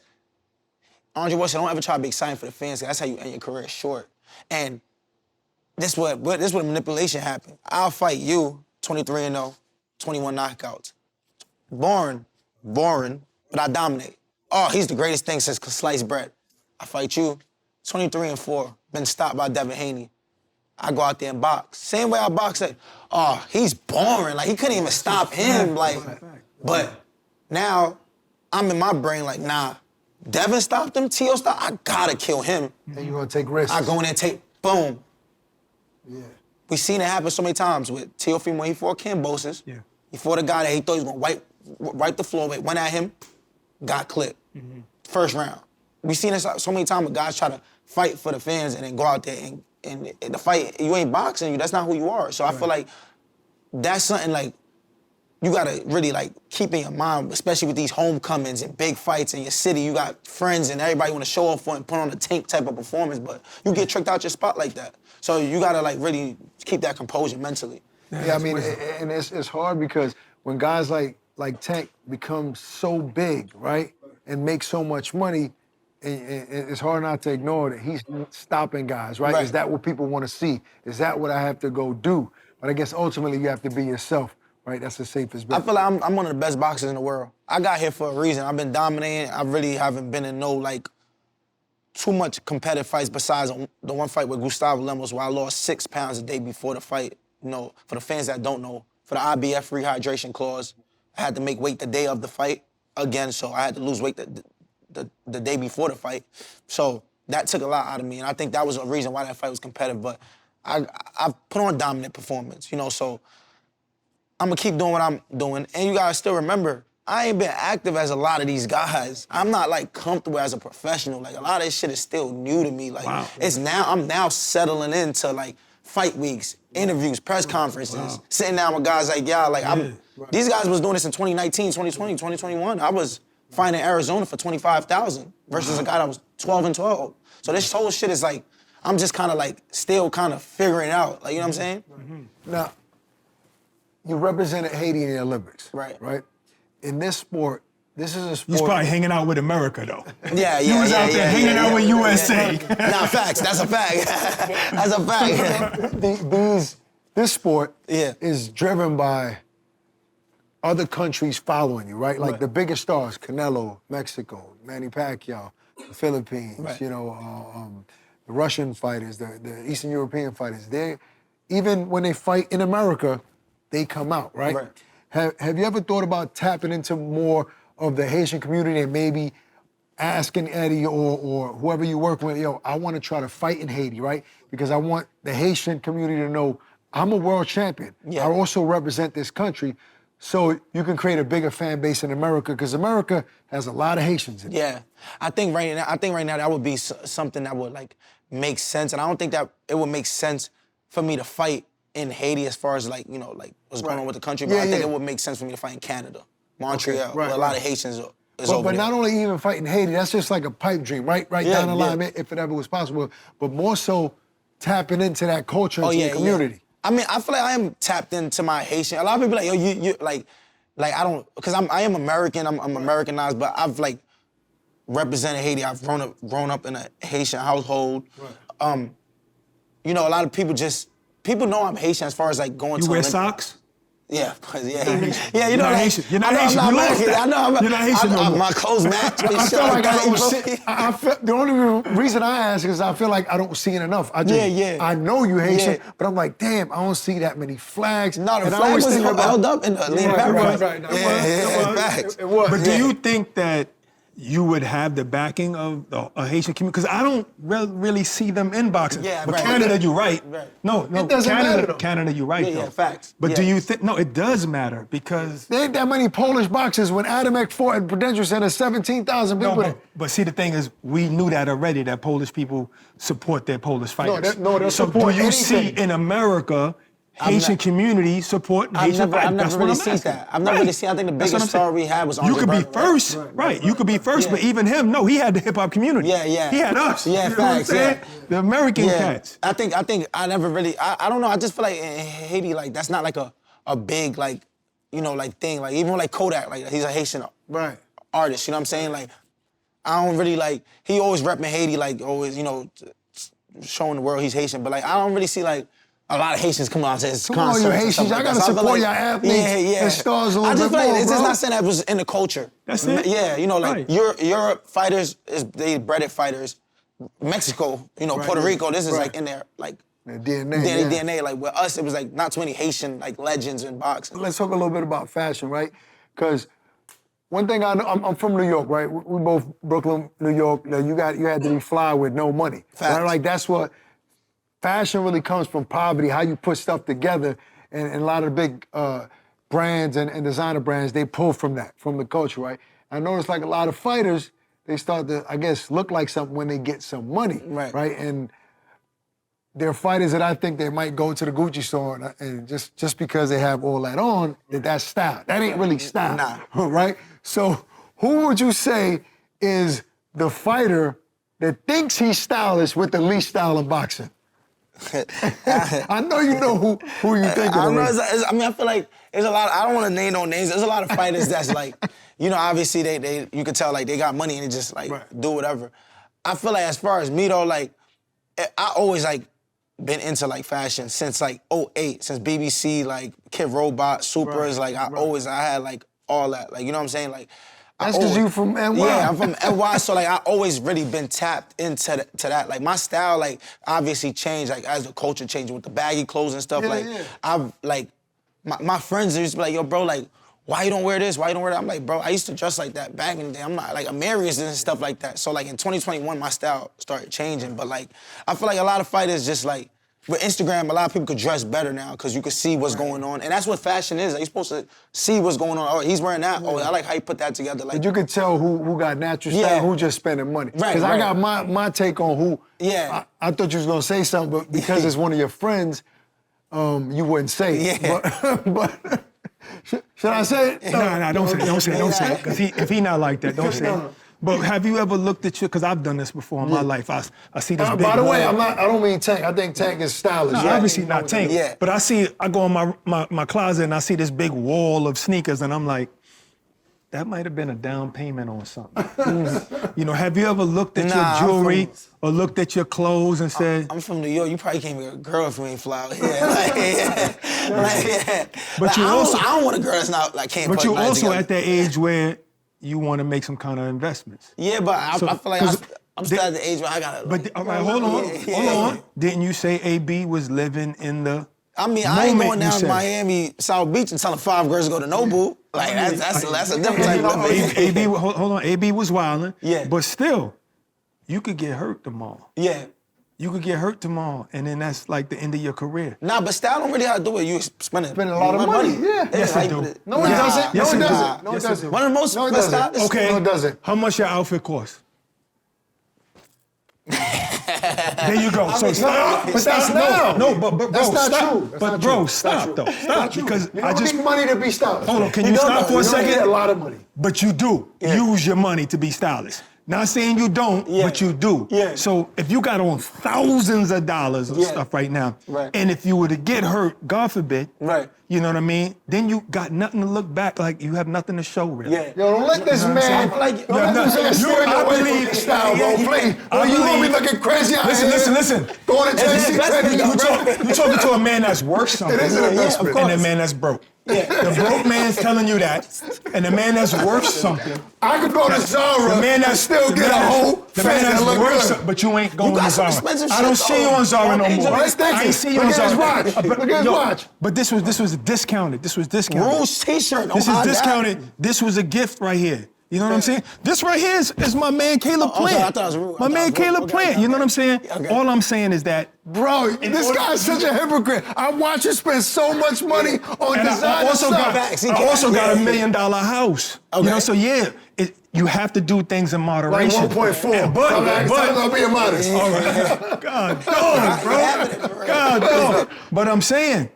RJ Ward said, don't ever try to be exciting for the fans, because that's how you end your career short. And this is where manipulation happened. I'll fight you, 23-0, 21 knockouts. Boring, but I dominate. Oh, he's the greatest thing since sliced bread. I fight you, 23-4, been stopped by Devin Haney. I go out there and box. Same way I box, like, oh, he's boring. Like, he couldn't even stop him. Like, but now I'm in my brain like, nah, Devin stopped him, Teo stopped, I gotta kill him. And you're gonna take risks. I go in there and take, boom. Yeah. We seen it happen so many times with Teofimo when he fought Cambosis. Yeah. He fought a guy that he thought he was gonna wipe the floor with, went at him, got clipped. Mm-hmm. First round. We seen it so many times with guys try to fight for the fans and then go out there and the fight, you ain't boxing, that's not who you are. So I feel like that's something like you gotta really like keep in your mind, especially with these homecomings and big fights in your city. You got friends and everybody wanna show off for and put on a Tank type of performance, but you get tricked out your spot like that. So you gotta like really keep that composure mentally. Yeah, I mean, and it's hard because when guys like Tank become so big, right, and make so much money, and it's hard not to ignore that he's stopping guys, right? Is that what people want to see? Is that what I have to go do? But I guess ultimately you have to be yourself, right? That's the safest bet. I feel like I'm one of the best boxers in the world. I got here for a reason. I've been dominating. I really haven't been in no like too much competitive fights besides the one fight with Gustavo Lemos where I lost 6 pounds the day before the fight. You know, for the fans that don't know, for the IBF rehydration clause, I had to make weight the day of the fight again, so I had to lose weight the day before the fight. So that took a lot out of me, and I think that was a reason why that fight was competitive. But I've put on dominant performance, you know, so I'm gonna keep doing what I'm doing. And you gotta still remember, I ain't been active as a lot of these guys. I'm not like comfortable as a professional. Like a lot of this shit is still new to me. Like I'm now settling into like fight weeks, interviews, press conferences, sitting down with guys like y'all. Like these guys was doing this in 2019, 2020, 2021. I was fighting in Arizona for 25,000 versus a guy that was 12-12. So this whole shit is like, I'm just kind of like still kind of figuring it out. Like, you know what I'm saying? Now, you represented Haiti in the Olympics. Right. Right? In this sport, this is a sport. He's probably hanging out with America, though. Yeah. He was out there hanging out with USA. Nah, facts. That's a fact. That's a fact. This sport Yeah. is driven by other countries following you, right? Like the biggest stars, Canelo, Mexico, Manny Pacquiao, the Philippines, you know, the Russian fighters, the Eastern European fighters. Even when they fight in America, they come out, right? Have you ever thought about tapping into more of the Haitian community and maybe asking Eddie or whoever you work with, yo, I want to try to fight in Haiti, right? Because I want the Haitian community to know I'm a world champion. I also represent this country. So you can create a bigger fan base in America because America has a lot of Haitians in it. Yeah, I think right now that would be something that would like make sense, and I don't think that it would make sense for me to fight in Haiti as far as like, you know, like what's going on with the country, but I think it would make sense for me to fight in Canada, Montreal, where a lot of Haitians is over But there. not only even fighting Haiti, that's just like a pipe dream, right down the line, if it ever was possible, but more so tapping into that culture, into the community. I mean, I feel like I am tapped into my Haitian. A lot of people like, yo, you like I don't, because I am American, I'm Americanized, but I've like represented Haiti. I've grown up in a Haitian household. You know, a lot of people know I'm Haitian as far as like going to. You wear socks? Yeah, yeah, you know, not like, Haitian. You're not Haitian. I'm You not lost American. that. I know. You're not Haitian no more. My clothes match. I feel like I don't see. The only reason I ask is I feel like I don't see it enough. I know you Haitian, but I'm like, damn, I don't see that many flags. No, the flag was held up in the lead back. It was. But do you think that you would have the backing of a Haitian community? Because I don't really see them in boxing. But Canada, you're right. No, it doesn't matter, though. Canada, you're right, though. Yeah, facts. But do you think, no, it does matter because... There ain't that many Polish boxers when Adamek fought at Prudential Center, 17,000 people. No, but see, the thing is, we knew that already, that Polish people support their Polish fighters. they'll so support do you see anything. in America Haitian community support Haitian fighters? I've never really seen that. I've never really seen. I think the biggest star we had was. You could be first, right? You could be first, but even him, no, he had the hip hop community. Yeah. He had us. Yeah, you know what I'm facts. saying? The American cats. I think I never really. I don't know. I just feel like in Haiti, like that's not like a big like, you know, like thing. Like even like Kodak, like he's a Haitian artist. You know what I'm saying? Like I don't really like. He always repping Haiti, like always, you know, showing the world he's Haitian. But like I don't really see like a lot of Haitians come out to his concerts. Come on, you Haitians. I gotta support your athletes and stars a little bit more, it's just bro. not saying that was in the culture. That's it? Yeah, you know, like Europe fighters, they breaded fighters. Mexico, you know, Puerto Rico, this is like in their like their DNA. DNA. Like with us, it was like not too many Haitian like legends in boxing. Let's talk a little bit about fashion, right? Because one thing I know, I'm from New York, right? We both Brooklyn, New York. You had to be fly with no money. Right? Like that's what fashion really comes from poverty. How you put stuff together, and a lot of the big brands and designer brands, they pull from that, from the culture, right? I noticed like a lot of fighters, they start to, I guess, look like something when they get some money, right? And there are fighters that I think they might go to the Gucci store and just because they have all that on, that's style. That ain't really style, right? So who would you say is the fighter that thinks he's stylish with the least style in boxing? I know you know who you think of. I mean, I feel like there's a lot. I don't want to name no names. There's a lot of fighters that's like, you know, obviously they you can tell like they got money and they just like do whatever. I feel like as far as me though, like I always like been into like fashion since like 2008, since BBC, like Kid Robot, Supers, like I had like all that. Like, you know what I'm saying? Like That's because you from NY. Yeah, I'm from NY, so like I always really been tapped into that. Like my style, like obviously changed, like as the culture changed with the baggy clothes and stuff. I've like my friends used to be like, yo, bro, like why you don't wear this? Why you don't wear that? I'm like, bro, I used to dress like that back in the day. I'm not like Americans and stuff like that. So like in 2021, my style started changing. But like I feel like a lot of fighters just like. With Instagram, a lot of people could dress better now because you can see what's going on. And that's what fashion is. Like, you're supposed to see what's going on. Oh, he's wearing that. Oh, I like how you put that together. Like, but you can tell who got natural style, who just spending money. Right, Because I got my take on who. Yeah. I thought you was going to say something, but because it's one of your friends, you wouldn't say it. Yeah. But should I say it? No, don't say it. Because if he not like that, don't say it. But have you ever looked at because I've done this before in my life. I see this big by the way, wall. I don't mean Tank. I think Tank is stylish. No, obviously not Tank. Yeah. But I go in my closet and I see this big wall of sneakers and I'm like, that might have been a down payment on something. You know, have you ever looked at your jewelry or looked at your clothes and said, I'm from New York. You probably can't get a girl if you ain't fly out here. But like, you I don't want a girl that's not like can't. But put you're nothing also together. at that age where you want to make some kind of investments. Yeah, but I feel like I'm still at the age where I gotta. But all right, hold on. Didn't you say AB was living in the? I mean, I ain't going down to Miami, South Beach and telling 5 girls to go to Nobu. Like that's a different type of living. AB, hold on. AB was wilding. Yeah. But still, you could get hurt tomorrow. Yeah. You could get hurt tomorrow, and then that's like the end of your career. Nah, but style don't really have to do it. You spending a lot of money. Yeah. Yes, like, it do. No, it doesn't. Yes, No, it it does. doesn't. No, it doesn't. One of the most No, it doesn't. stylists. Okay. No, it doesn't. How much your outfit cost? There you go. So stop. But that's now. No, but bro, That's not stop. true. That's But not bro, true. stop though. Stop because You I don't just need money to be stylish. hold on. Can you stop for a second? You don't need a lot of money. But you do use your money to be stylish. Not saying you don't, but you do. Yeah. So if you got on thousands of dollars of stuff right now, and if you were to get hurt, God forbid, you know what I mean? Then you got nothing to look back like you have nothing to show really. Yeah. Yo, don't let this man, don't let this man steer you away from the style, bro. Please. Or you gonna be looking crazy out here. Listen. Going to Tennessee You talking to a man that's worth something. It is an investment. And a man that's broke. The broke man's telling you that, and the man that's worth something. I could go to Zara and still get a whole The man face that that's look worth good. something, but you ain't going got to some Zara. expensive I don't shit, see you though. on Zara no more. Let's take I it. ain't see you Look on at his Zara. watch. Look at his watch. But this was discounted. This was discounted. Rouge t-shirt. This is discounted. This was a gift right here. You know what I'm saying? This right here is my man Caleb okay, Plant. I thought it was Rouge. My man Caleb Plant. You know what I'm saying? Okay. All I'm saying is that. Bro, this guy's such a hypocrite. I watch you spend so much money on And designer I also stuff. got, I also got $1 million house. Okay. You know, so yeah, you have to do things in Like moderation. 1.4. But I'm being modest. God dog, bro. God dog. But I'm saying,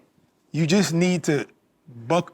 you just need to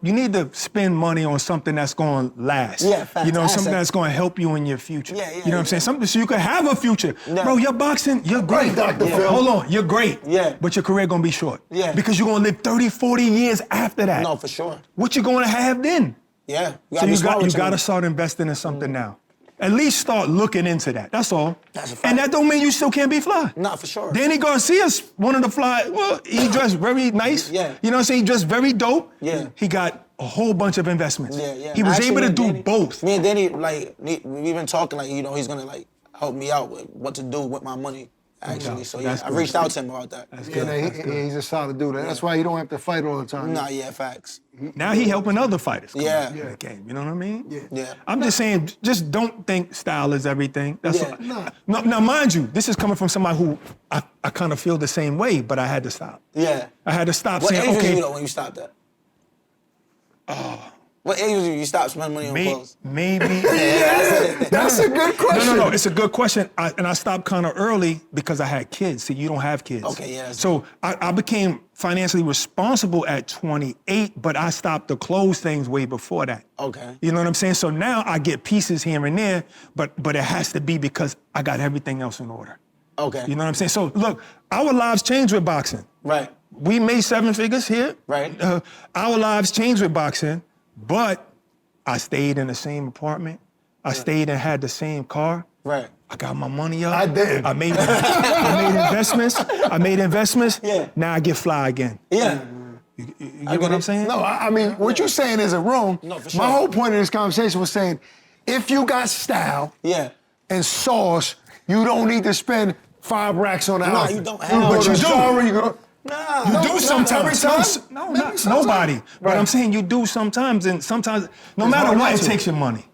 you need to spend money on something that's going to last. Yeah, facts. You know, something Assets. that's going to help you in your future. Yeah, you know what I'm saying? Something so you can have a future. No. Bro, you're boxing, you're great. Dr. Phil. Hold on, you're great. Yeah. But your career going to be short. Yeah. Because you're going to live 30, 40 years after that. No, for sure. What you going to have then? Yeah. So you got to start investing in something now. At least start looking into that. That's all. That's a fact. And that don't mean you still can't be fly. Not for sure. Danny Garcia's one of the fly. Well, he dressed very nice. Yeah. You know what I'm saying? He dressed very dope. Yeah. He got a whole bunch of investments. Yeah. He was Actually, able to me and do Danny- both. Me and Danny, like, we've been talking, like, you know, he's gonna like help me out with what to do with my money. Actually, so yeah, That's I good. reached out to him about that. He's a solid dude. That's why you don't have to fight all the time. Nah, yeah, facts. Now he helping other fighters. come Yeah. up in the game. You know what I mean? Yeah. I'm just saying, just don't think style is everything. That's Yeah. all. Now, mind you, this is coming from somebody who I kind of feel the same way, but I had to stop. Yeah. I had to stop What age saying, was okay. you though when you stopped that? What age was you stopped spending money on clothes? Maybe. That's a good question. No, it's a good question. I stopped kind of early because I had kids. See, you don't have kids. Okay, yeah. So I became financially responsible at 28, but I stopped the clothes things way before that. Okay. You know what I'm saying? So now I get pieces here and there, but it has to be because I got everything else in order. Okay. You know what I'm saying? So look, our lives changed with boxing. Right. We made 7 figures here. Right. Our lives changed with boxing, but I stayed in the same apartment. I stayed and had the same car. Right. I got my money up. I did. I made investments. I made investments. Yeah. Now I get fly again. Yeah. You get what I'm saying? No, I mean, what you're saying isn't wrong. No, for sure. My whole point of this conversation was saying, if you got style Yeah. and sauce, you don't need to spend 5 racks on an Nah, outfit. you don't have But to. you You do. Zara, you go. Nah. You No, do not sometimes. every time. No, Maybe not sometimes. nobody. But Right. I'm saying you do sometimes, and sometimes, no It's matter hard what, not it to. takes your money.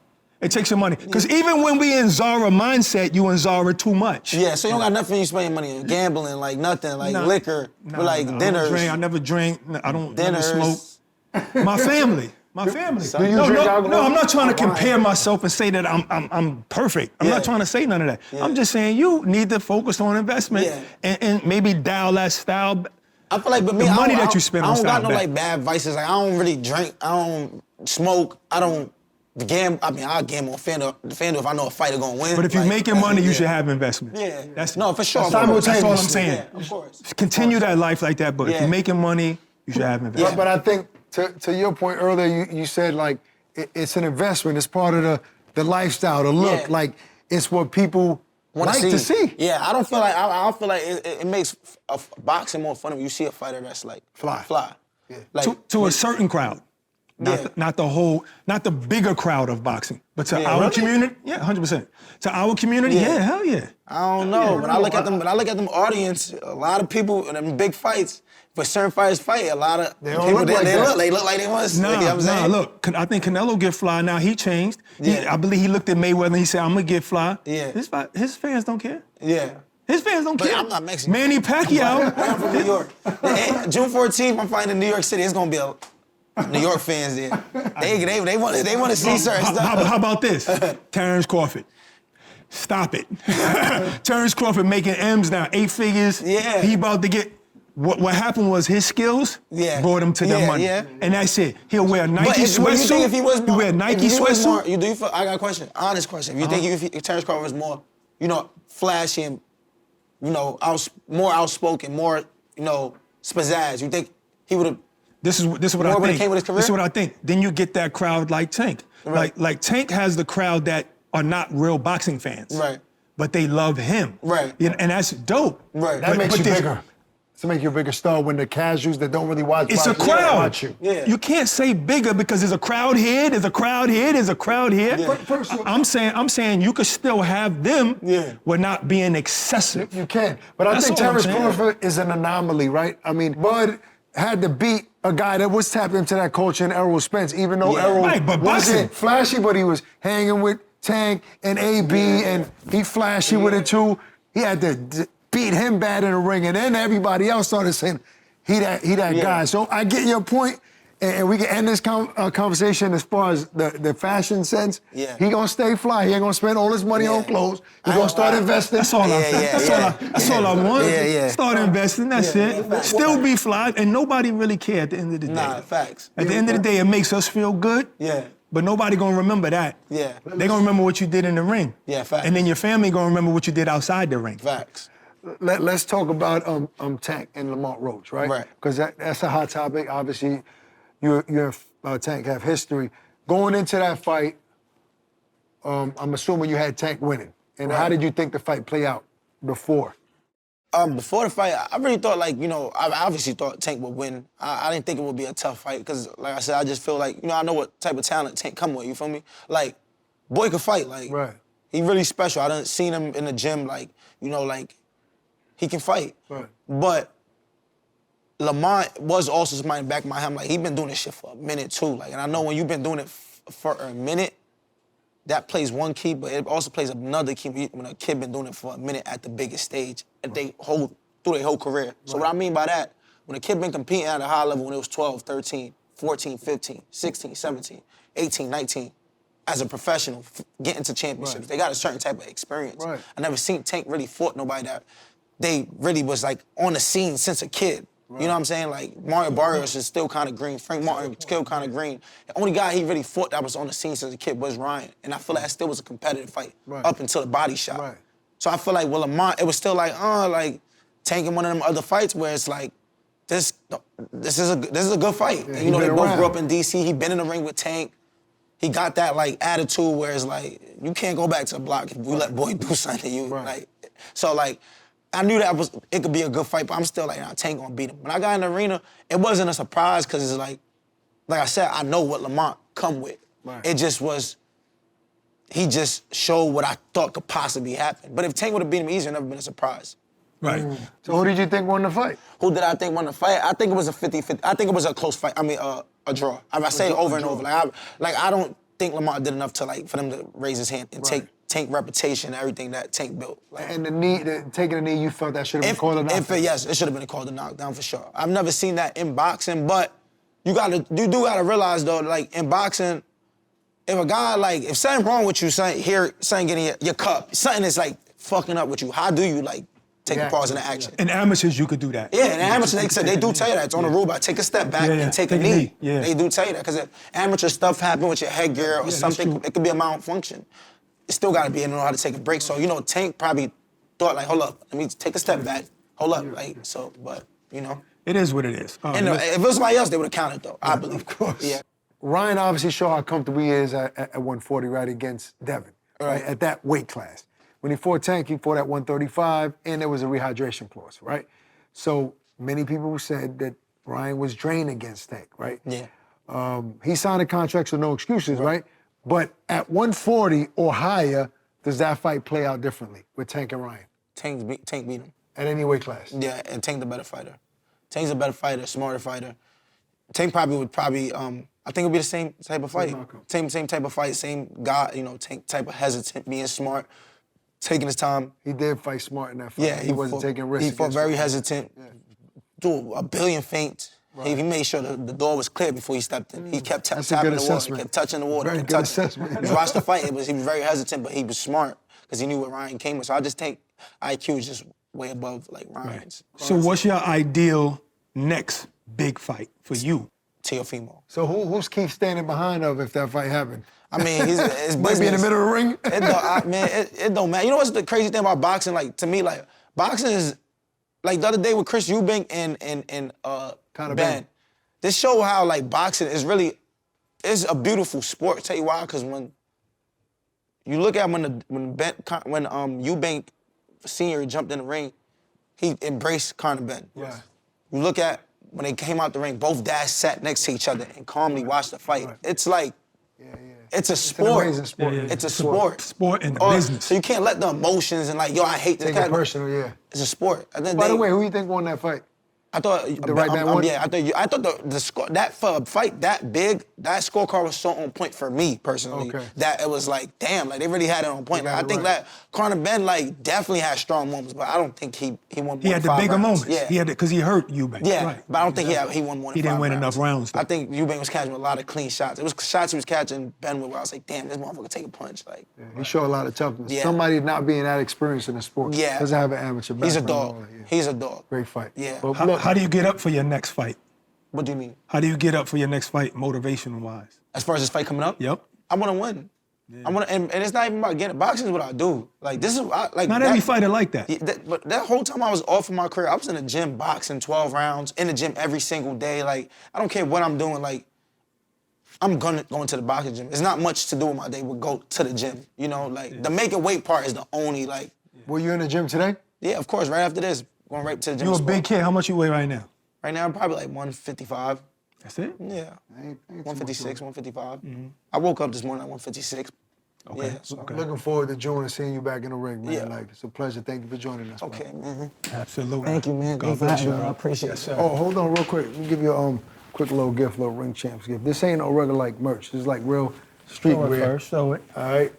It takes your money. Because even when we in Zara mindset, you in Zara too much. Yeah, so you don't got nothing you spend your money on. Gambling, like nothing, like Nah. liquor, Nah, but like nah, dinners. I never drink. I don't never Dinners. smoke. My family. My family. Do you drink alcohol? No, I'm not trying to Wine. compare myself and say that I'm perfect. I'm Yeah. not trying to say none of that. Yeah. I'm just saying you need to focus on investment Yeah. and maybe dial that style. I feel like, but me, The I money don't- that you spend I on don't got style no back. like bad vices. Like I don't really drink. I don't smoke. I don't gamble. I mean, I'll gamble on FanDuel if I know a fighter gonna win. But if you're like, making money, you yeah. should have investment. Yeah, That's no, for sure. That's, of course. that's all I'm Simultaneously. saying. Yeah, of course. Continue that life like that, but if Yeah. you're making money, you should have investment. But I think to your point earlier, you said like it's an investment. It's part of the lifestyle, the look. Yeah. Like it's what people Wanna like to see. Yeah, I don't feel like I feel like it makes boxing more fun when you see a fighter that's like Fly. Yeah. Like To a certain crowd. Yeah. Not the bigger crowd of boxing, but to Yeah, our really? community, 100%. To our community, Yeah. hell yeah. I don't know. When I look at them audience, a lot of people in them big fights, for certain fighters fight, a lot of don't people look like that. they look like they want to. Nah, you know what I'm saying? look, I think Canelo get fly now. He changed. Yeah. I believe he looked at Mayweather and he said, I'm gonna get fly. Yeah. His fans don't care. Yeah. His fans don't But care. I'm not Mexican. Manny Pacquiao. I'm from New York. June 14th, I'm fighting in New York City. It's gonna be a New York fans there. They want to see certain stuff. How about this? Terrence Crawford. Stop it. Terrence Crawford making M's now, 8 figures. Yeah. He about to get. What happened was his skills brought him to the money. Yeah. And that's it. He'll wear a Nike But you sweatsuit. think if he was more, wear a Nike if he was more, sweatsuit. I got a question, honest question. If you think if Terrence Crawford was more, flashy and, more outspoken, more, pizzazz, you think he would have? This is what More I when it think. came with his career? This is what I think. Then you get that crowd like Tank. Right. Like Tank has the crowd that are not real boxing fans. Right. But they love him. Right. And that's dope. Right. That makes you there's- bigger. To make you a bigger star when the casuals that don't really watch It's a boxing crowd. watch you. Yeah. You can't say bigger because there's a crowd here, there's a crowd here, there's a crowd here. Yeah. I'm saying you could still have them Yeah. with not being excessive. You can. But I That's think all I'm Terrence saying. Crawford is an anomaly, right? I mean, Bud had to beat a guy that was tapped into that culture in Errol Spence, even though Yeah. Errol Right, but wasn't boxing- flashy, but he was hanging with Tank and AB, and he flashy with it too. He had to beat him bad in the ring, and then everybody else started saying, he that guy. So I get your point, and we can end this conversation as far as the fashion sense. Yeah. He gonna stay fly. He ain't gonna spend all his money on clothes. He gonna start investing. That's all Yeah, I want. Yeah. Start investing, that's it. Still be fly, and nobody really care at the end of the day. Nah, facts. At the end of the day, it makes us feel good. Yeah. But nobody gonna remember that. Yeah. They gonna remember what you did in the ring. Yeah, facts. And then your family gonna remember what you did outside the ring. Facts. Let's talk about Tank and Lamont Roach, right? Right. Because that's a hot topic. Obviously, you and Tank have history. Going into that fight, I'm assuming you had Tank winning. And how did you think the fight play out before? Before the fight, I really thought I obviously thought Tank would win. I didn't think it would be a tough fight because, like I said, I just feel like, I know what type of talent Tank come with, you feel me? Like, boy could fight, Right. He really special. I done seen him in the gym, he can fight. Right. But Lamont was also somebody in the back of my head. I'm like, he been doing this shit for a minute too. And I know when you've been doing it for a minute, that plays one key, but it also plays another key when a kid been doing it for a minute at the biggest stage through their whole career. So what I mean by that, when a kid been competing at a high level when it was 12, 13, 14, 15, 16, 17, 18, 19, as a professional, getting to championships, they got a certain type of experience. Right. I never seen Tank really fought nobody that they really was on the scene since a kid. Right. You know what I'm saying? Like, Mario Barrios is still kind of green. Frank Martin is still kind of green. The only guy he really fought that was on the scene since a kid was Ryan. And I feel like that still was a competitive fight up until the body shot. Right. So I feel like with Lamont, it was still Tank in one of them other fights where it's like, this is a good fight. Yeah, and, they been both around. grew up in D.C. He been in the ring with Tank. He got that attitude where it's like, you can't go back to the block if you let boy do something to you. Right. I knew it could be a good fight, but I'm still Tank gonna beat him. When I got in the arena, it wasn't a surprise because it's like I said, I know what Lamont come with. Right. It just was he just showed what I thought could possibly happen. But if Tank would have beat him easier, it never been a surprise. Right. So who did you think won the fight? Who did I think won the fight? I think it was a 50-50. I think it was a close fight. I mean, a draw. I say it over and over. I don't think Lamar did enough to for them to raise his hand and take Tank reputation and everything that Tank built. And taking the knee, you felt that should have been called a knockdown? Yes, it should have been called a knockdown for sure. I've never seen that in boxing, but you do gotta realize though, in boxing, if a guy if something wrong with you, something getting your cup, something is fucking up with you, how do you take a pause in the action? In amateurs, you could do that. Yeah, in amateurs, they do tell you that. It's on the rule, take a step back and take a knee. Yeah. They do tell you that, because if amateur stuff happen with your headgear or something, it could be a malfunction. You still gotta be able to know how to take a break. So, Tank probably thought, hold up, let me take a step back, hold up, but. It is what it is. And if it was somebody else, they would have counted, though, I believe. Of course. Yeah. Ryan obviously showed how comfortable he is at 140, right, against Devin, right, at that weight class. When he fought Tank, he fought at 135, and there was a rehydration clause, right? So many people said that Ryan was drained against Tank, right? Yeah. He signed a contract, so no excuses, right? But at 140 or higher, does that fight play out differently with Tank and Ryan? Tank beat him. At any weight class? Yeah, and Tank the better fighter. Tank's a better fighter, smarter fighter. Tank would I think it would be the same type of fight. Same type of fight, same guy, Tank type of hesitant, being smart, taking his time. He did fight smart in that fight. Yeah, he wasn't taking risks. He fought very hesitant, do a billion feints. Right. He made sure the door was clear before he stepped in. He kept tapping the water, he kept touching the water. Very good assessment. He watched the fight, he was very hesitant, but he was smart because he knew what Ryan came with. So I just think IQ is just way above Ryan's. Right. So what's your ideal next big fight for you? Teofimo. So who's Keith standing behind of if that fight happened? I mean, it's maybe in the middle of the ring. It don't matter. You know what's the crazy thing about boxing? To me, boxing is the other day with Chris Eubank and Ben. This show how boxing is it's a beautiful sport. I'll tell you why, because when you look at when Eubank Senior jumped in the ring, he embraced Conor Ben. Yeah. You look at when they came out the ring, both dads sat next to each other and calmly watched the fight. Right. It's it's a sport. It's an amazing sport. It's a sport. Sport and business. So you can't let the emotions and I hate this. Take it personal, yeah. It's a sport. By the way, who you think won that fight? I thought the right man won. Yeah, I thought the score for a fight that big, that scorecard was so on point for me personally. Okay. That it was damn, they really had it on point. I think that Conor Ben definitely had strong moments, but I don't think he won. He had the bigger moments. Yeah, he had because he hurt Eubank. Yeah, right. But I don't think he won more than 5 rounds. He didn't win enough rounds. Though. I think Eubank was catching a lot of clean shots. It was shots he was catching Ben with where I was like, damn, this motherfucker take a punch. He showed a lot of toughness. Yeah. Somebody not being that experienced in the sport. Yeah, doesn't have an amateur background. He's a dog. He's a dog. Great fight. Yeah. But how do you get up for your next fight? What do you mean? How do you get up for your next fight, motivation-wise? As far as this fight coming up? Yep. I want to win. Yeah. And it's not even about getting. Boxing is what I do. This is not every fighter like that. But that whole time I was off of my career, I was in the gym boxing 12 rounds, in the gym every single day. I don't care what I'm doing. I'm going to the boxing gym. It's not much to do with my day. We'll go to the gym. The making weight part is the only Were you in the gym today? Yeah, of course. Right after this, going right to the gym. You a big kid. How much you weigh right now? Right now, I'm probably 155. That's it? Yeah. 156, 155. Mm-hmm. I woke up this morning at 156. Okay. Yeah, so. Okay. Looking forward to June and seeing you back in the ring, man. Yeah. It's a pleasure. Thank you for joining us. Okay, man. Absolutely. Thank you, man. Thank you for having me. I appreciate it, sir. Oh, hold on real quick. Let me give you a quick little gift, little ring champs gift. This ain't no regular merch. This is real street wear. First, show it. All right.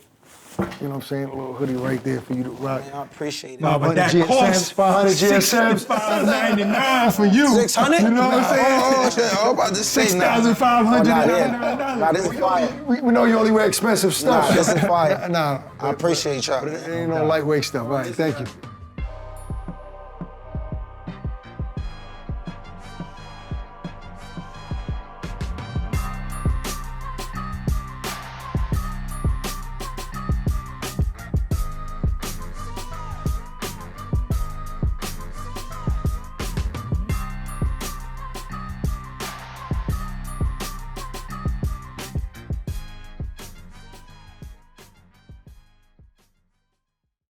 You know what I'm saying? A little hoodie right there for you to rock. Man, I appreciate it. No, but that costs 500 GSMs. $6,599 for you. 600? You know what I'm saying? Oh, shit. I'm about to say $6,599. Nah, this is fire. We know you only wear expensive stuff. Nah, this is fire. Nah. I appreciate y'all. But it ain't no lightweight stuff. All right, thank you.